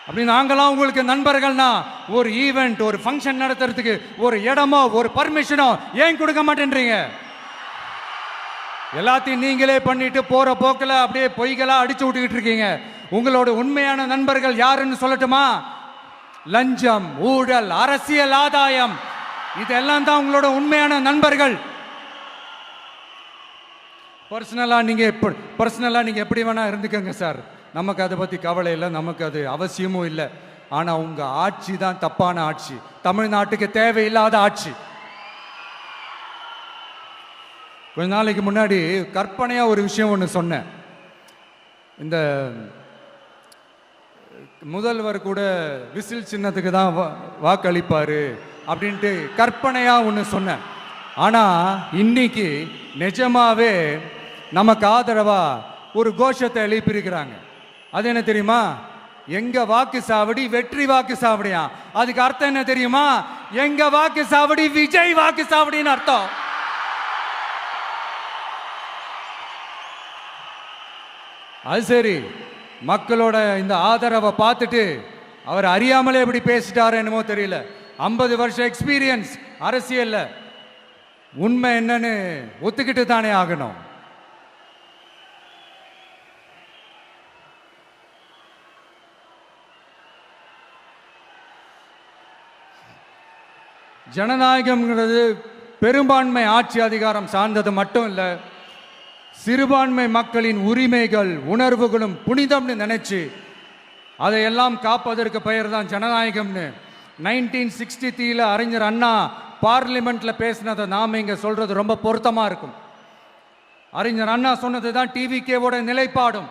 அப்படி நாங்களாம் உங்களுக்கு நண்பர்கள்னா ஒரு ஈவெண்ட், ஒரு ஃபங்க்ஷன் நடத்துறதுக்கு ஒரு இடமோ ஒரு பர்மிஷனோ ஏன் கொடுக்க மாட்டேன்றீங்க? எல்லாத்தையும் நீங்களே பண்ணிட்டு போற போக்கில் அப்படியே பொய்களா அடிச்சு விட்டுக்கிட்டு இருக்கீங்க. உங்களோட உண்மையான நண்பர்கள் யாருன்னு சொல்லட்டுமா? லஞ்சம், ஊழல், அரசியல் ஆதாயம், இதெல்லாம் தான் உங்களோட உண்மையான நண்பர்கள். பர்சனலா நீங்க எப்படி வேணா இருந்துக்கங்க சார், நமக்கு அதை பத்தி கவலை இல்லை, நமக்கு அது அவசியமும் இல்லை. ஆனா உங்க ஆட்சி தான் தப்பான ஆட்சி, தமிழ்நாட்டுக்கு தேவையில்லாத ஆட்சி. கொஞ்ச நாளைக்கு முன்னாடி கற்பனையா ஒரு விஷயம் ஒன்று சொன்னேன். இந்த முதல்வர் கூட விசில் சின்னத்துக்கு தான் வாக்களிப்பாரு அப்படின்ட்டு கற்பனையா ஒன்று சொன்னேன். ஆனா இன்னைக்கு நிஜமாவே நமக்கு ஆதரவா ஒரு கோஷத்தை எழுப்பியிருக்கிறாங்க. அது என்ன தெரியுமா? எங்க வாக்கு சாவடி வெற்றி வாக்கு சாவடியா. அதுக்கு அர்த்தம் என்ன தெரியுமா? எங்க வாக்கு சாவடி விஜய் வாக்கு சாவடின்னு அர்த்தம். அது சரி, மக்களோட இந்த ஆதரவை பார்த்துட்டு அவர் அறியாமலே எப்படி பேசிட்டாரு என்னமோ தெரியல. 50 வருஷம் எக்ஸ்பீரியன்ஸ் அரசியல்ல, உண்மை என்னன்னு ஒத்துக்கிட்டு தானே ஆகணும். ஜனநாயகம்ங்கிறது பெரும்பான்மை ஆட்சி அதிகாரம் சார்ந்தது மட்டும் இல்லை, சிறுபான்மை மக்களின் உரிமைகள் உணர்வுகளும் புனிதம்னு நினைச்சு அதையெல்லாம் காப்பதற்கு பெயர் தான் ஜனநாயகம்னு 1963 அறிஞர் அண்ணா பார்லிமெண்ட்ல பேசினதை நாம இங்க சொல்றது ரொம்ப பொருத்தமா இருக்கும். அறிஞர் அண்ணா சொன்னது தான் டிவிகேவோட நிலைப்பாடும்.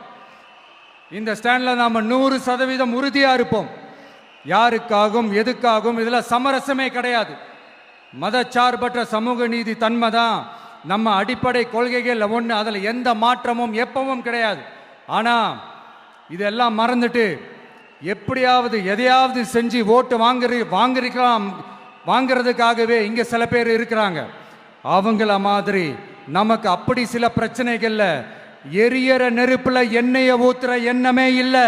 இந்த ஸ்டாண்ட்ல நாம 100% உறுதியா இருப்போம். யாருக்காகவும் எதுக்காகவும் இதுல சமரசமே கிடையாது. மதச்சார்பற்ற சமூக நீதி தன்மை தான் நம்ம அடிப்படை கொள்கைகள் ஒன்று, அதில் எந்த மாற்றமும் எப்பவும் கிடையாது. ஆனால் இதெல்லாம் மறந்துட்டு எப்படியாவது எதையாவது செஞ்சு ஓட்டு வாங்கிறதுக்காகவே இங்கே சில பேர் இருக்கிறாங்க. அவங்கள மாதிரி நமக்கு அப்படி சில பிரச்சனைகள்ல எரியற நெருப்புல எண்ணெயை ஊத்துற எண்ணமே இல்லை.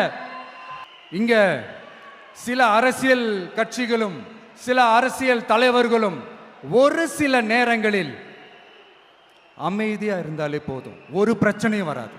இங்க சில அரசியல் கட்சிகளும் சில அரசியல் தலைவர்களும் ஒரு சில நேரங்களில் அமைதியா இருந்தாலே போதும், ஒரு பிரச்சனையும் வராது.